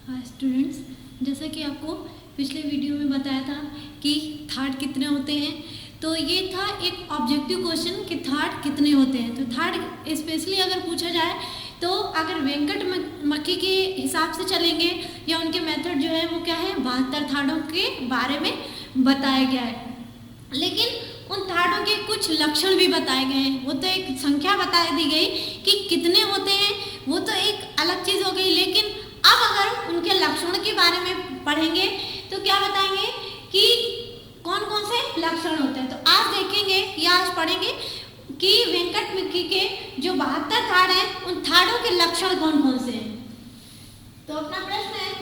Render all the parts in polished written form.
हाँ स्टूडेंट्स, जैसा कि आपको पिछले वीडियो में बताया था कि थाट कितने होते हैं, तो ये था एक ऑब्जेक्टिव क्वेश्चन कि थाट कितने होते हैं। तो थाट स्पेशली अगर पूछा जाए तो अगर वेंकट मक्खी के हिसाब से चलेंगे या उनके मेथड जो है वो क्या है, 72 थाटों के बारे में बताया गया है। लेकिन उन थाटों के कुछ लक्षण भी बताए गए हैं। वो तो एक संख्या बता दी गई कि कितने होते हैं, वो तो एक अलग चीज़ हो गई। लेकिन अब अगर उनके लक्षण के बारे में पढ़ेंगे तो क्या बताएंगे कि कौन कौन से लक्षण होते हैं। तो आज देखेंगे या आज पढ़ेंगे कि वेंकट मक्खी के जो 72 थाट हैं उन थाटों के लक्षण कौन कौन से हैं। तो अपना प्रश्न है,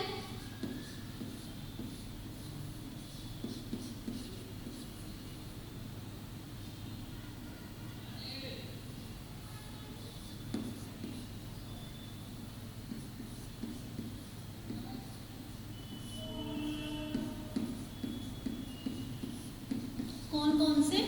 कौन कौन से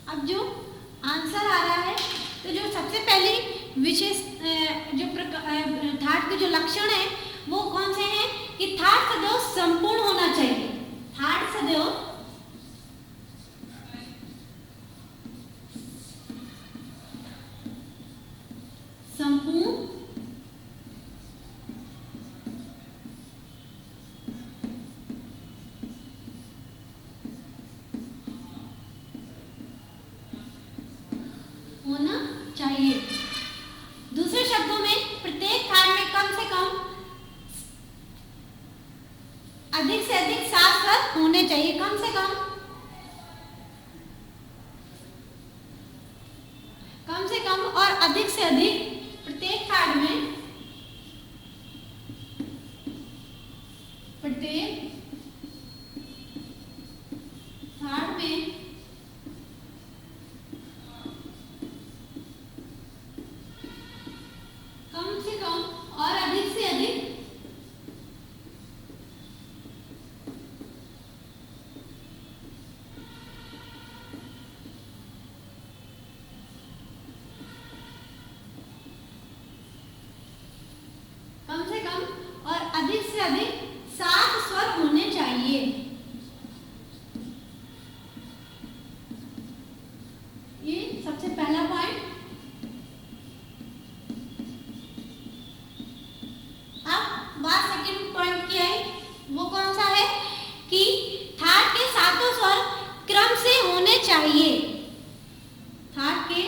अब जो आंसर आ रहा है, तो जो सबसे पहली विशेष जो थाट के जो लक्षण है वो कौन से हैं कि थाट सदैव संपूर्ण होना चाहिए। थाट सदैव संपूर्ण होना चाहिए। दूसरे शब्दों में प्रत्येक थाट में कम से कम अधिक से अधिक 7 स्वर होने चाहिए। कम से कम और अधिक से अधिक प्रत्येक थाट में कम से कम और अधिक से अधिक अधिक से अधिक 7 स्वर होने चाहिए। ये सबसे पहला पॉइंट। अब बात सेकंड पॉइंट की है, वो कौन सा है कि थाट के 7 स्वर क्रम से होने चाहिए। थाट के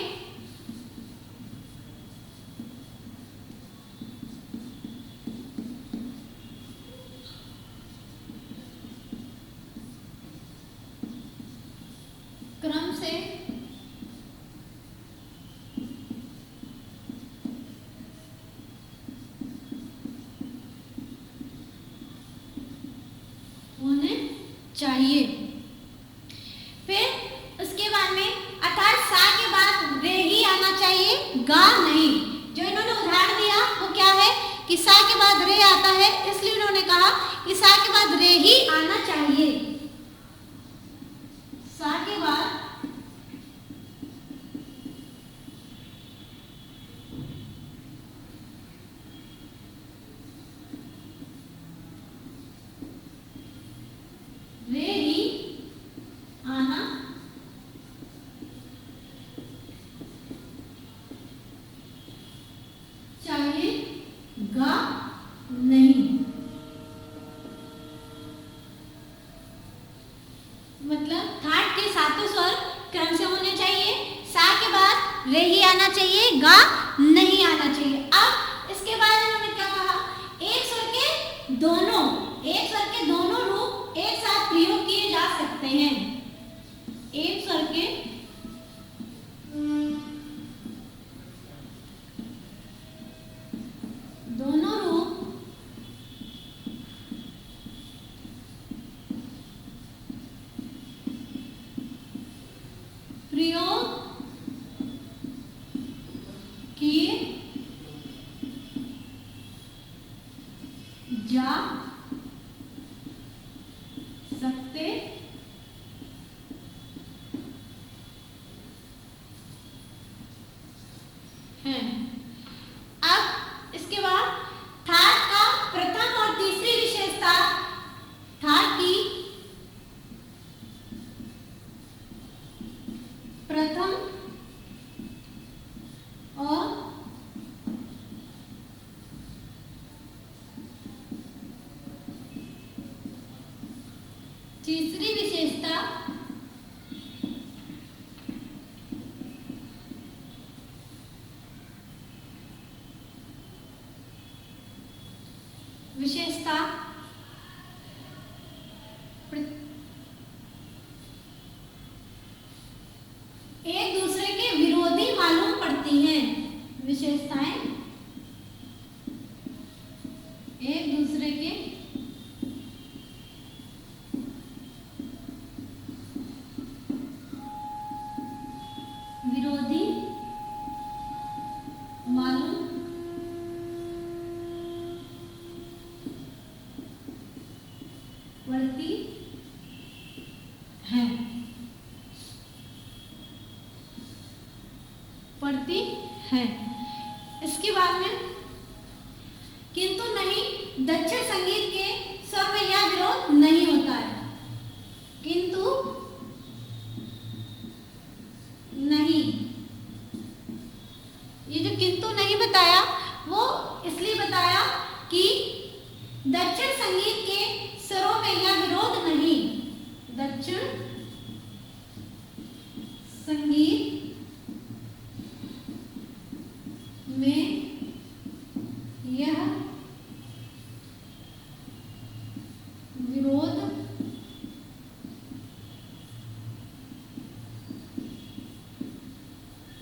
क्रम से होने चाहिए। फिर उसके बाद में अर्थात सा के बाद रे ही आना चाहिए, गा नहीं। जो इन्होंने उदाहरण दिया वो क्या है कि सा के बाद रे आता है, इसलिए उन्होंने कहा कि सा के बाद रे ही आना चाहिए। सा के बाद रे ही आना चाहिए, गा नहीं। मतलब थाट के 7 स्वर क्रम से होने चाहिए, सा के बाद रे ही आना चाहिए, गा नहीं आना चाहिए। अब इसके बाद इन्होंने क्या कहा, एक स्वर के दोनों रूप एक साथ प्रयोग किए जा सकते हैं। एक स्वर के विरोध किए जा सकते हैं। अब इसके बाद थाट का प्रथम और तीसरी विशेषता, थाट की प्रथम और तीसरी विशेषता एक दूसरे के विरोधी मालूम पड़ती हैं। विशेषताएं एक दूसरे के विरोधी मालूम पड़ती हैं। इसके बाद में किंतु नहीं, दक्षिण संगीत के स्वर में यह विरोध नहीं होता है। किंतु नहीं, ये जो किंतु नहीं बताया वो इसलिए बताया कि दक्षिण संगीत के स्वरों में यह विरोध नहीं। दक्षिण संगीत में यह विरोध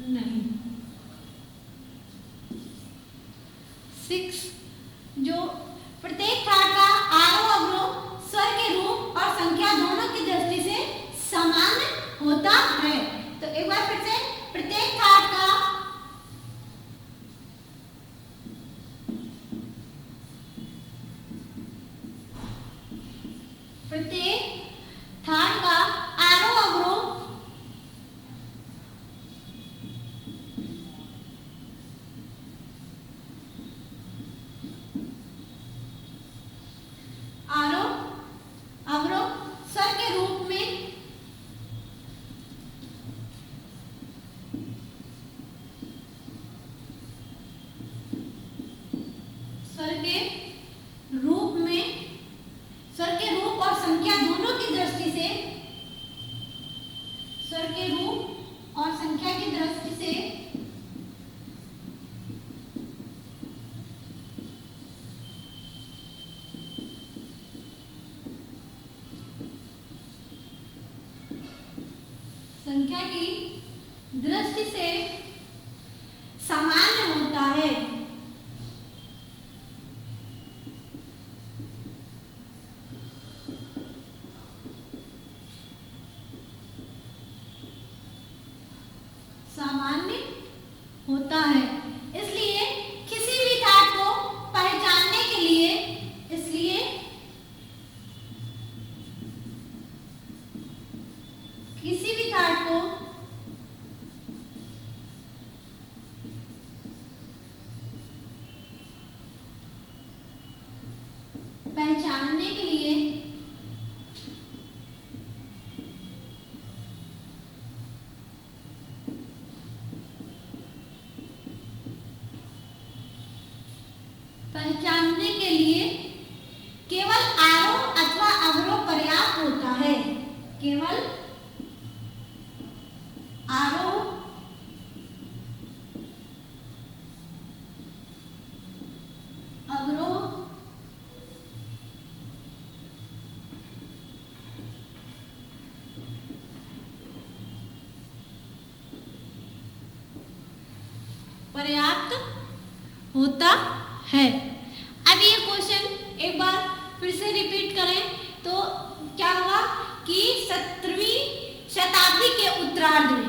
नहीं। 6 जो प्रत्येक थाट का आरोह अवरोह स्वर के रूप और संख्या दोनों की दृष्टि से समान होता है। तो एक बार फिर से, प्रत्येक थाट का आरोह अवरोह स्वर के रूप में स्वर के रूप और संख्या दोनों की दृष्टि से, स्वर के रूप और संख्या की दृष्टि से सामान्य होता है। सामान्य होता है। इसलिए किसी भी थाट को पहचानने के लिए, किसी भी थाट को पहचानने के लिए केवल आरोह अथवा अवरोह पर्याप्त होता है। केवल आरोह अवरोह पर्याप्त होता है। अब ये क्वेश्चन एक बार फिर से रिपीट करें तो क्या हुआ कि 17वीं शताब्दी के उत्तरार्ध में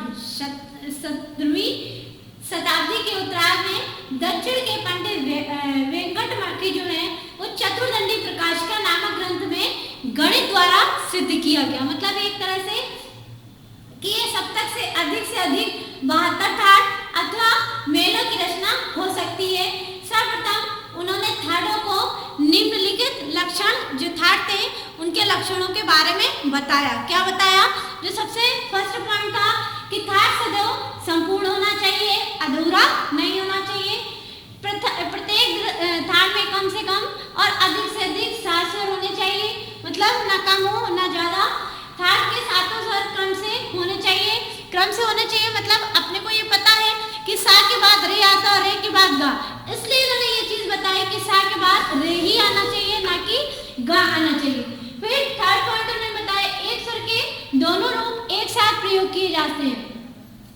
गणित द्वारा सिद्ध किया गया। मतलब एक तरह से कि ये सप्तक से अधिक 72 ठाट अथवा मेलों की रचना हो सकती है। सर्वप्रथम उन्होंने थाटों को निम्नलिखित लक्षण जो थाट थे उनके लक्षणों के बारे में बताया। क्या बताया? जो सबसे फर्स्ट पॉइंट था कि थाट सदैव संपूर्ण होना चाहिए, अधूरा नहीं होना चाहिए। प्रत्येक थाट में कम से कम और अधिक से अधिक 7 स्वर होने चाहिए, मतलब ना कम हो ना ज्यादा। थाट के 7 स्वर क्रम से होने चाहिए। मतलब अपने को ये पता है कि सा के बाद रे आता और रे के बाद गा, इसलिए इन्होंने ये चीज बताई कि सा के बाद रे ही आना चाहिए, ना कि गा आना चाहिए। फिर थर्ड पॉइंट उन्होंने बताया एक स्वर के दोनों रूप एक साथ प्रयोग किए जाते हैं।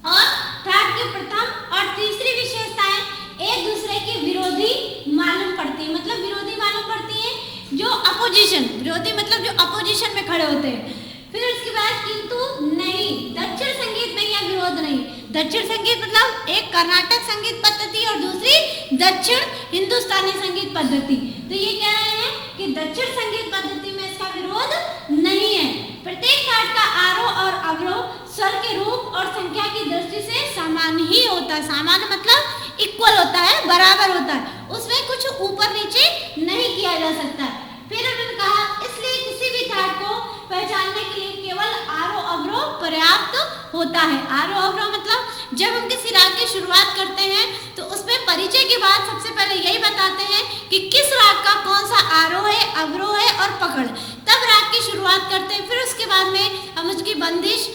और थाट की प्रथम और तीसरी विशेषताएं एक दूसरे की विरोधी मालूम पड़ती है। मतलब विरोधी मालूम पड़ती है, जो अपोजिशन, विरोधी मतलब जो अपोजिशन में खड़े होते हैं। फिर उसके बाद किंतु नहीं, दक्षिण संगीत में यह विरोध नहीं। दक्षिण संगीत मतलब एक कर्नाटक संगीत पद्धति और दूसरी दक्षिण हिंदुस्तानी संगीत पद्धति। तो ये कह रहे हैं कि दक्षिण संगीत पद्धति में इसका विरोध नहीं है। प्रत्येक थाट का आरोह और अवरोह स्वर के रूप और संख्या की दृष्टि से समान ही होता है। समान मतलब इक्वल होता है, बराबर होता है, उसमें कुछ ऊपर नीचे नहीं किया जा सकता। फिर उन्होंने कहा इसलिए किसी भी थाट को पहचानने के लिए केवल आरोह अवरोह पर्याप्त होता है। आरोह अवरोह मतलब जब हम किसी राग की शुरुआत करते हैं तो उसमें परिचय के बाद सबसे पहले यही बताते हैं कि किस राग का कौन सा आरोह है, अवरोह है और पकड़, तब राग की शुरुआत करते हैं। फिर उसके बाद में हम उसकी बंदिश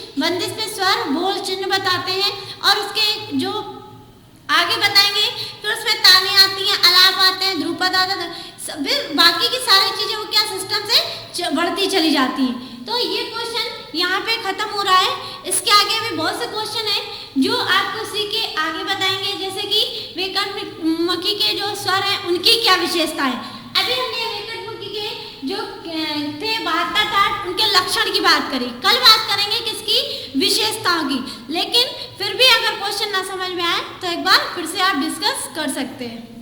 में स्वर बोल चिन्ह बताते हैं और उसके जो आगे बताएंगे। फिर उसमें ताने आती हैं, आलाप आते हैं, ध्रुपद आता है, फिर बाकी की सारी चीजें वो क्या सिस्टम से बढ़ती चली जाती हैं। तो ये क्वेश्चन यहाँ पे खत्म हो रहा है। इसके आगे भी बहुत से क्वेश्चन हैं जो आपको उसी के आगे बताएंगे, जैसे कि वेकटमुखी के जो स्वर हैं उनकी क्या विशेषता है। अभी हमने वेकटमुखी के जो थे 72 ठाट उनके लक्षण की बात करी, कल बात करेंगे किसकी, विशेषताओं की। लेकिन फिर भी अगर क्वेश्चन ना समझ में आए तो एक बार फिर से आप डिस्कस कर सकते हैं।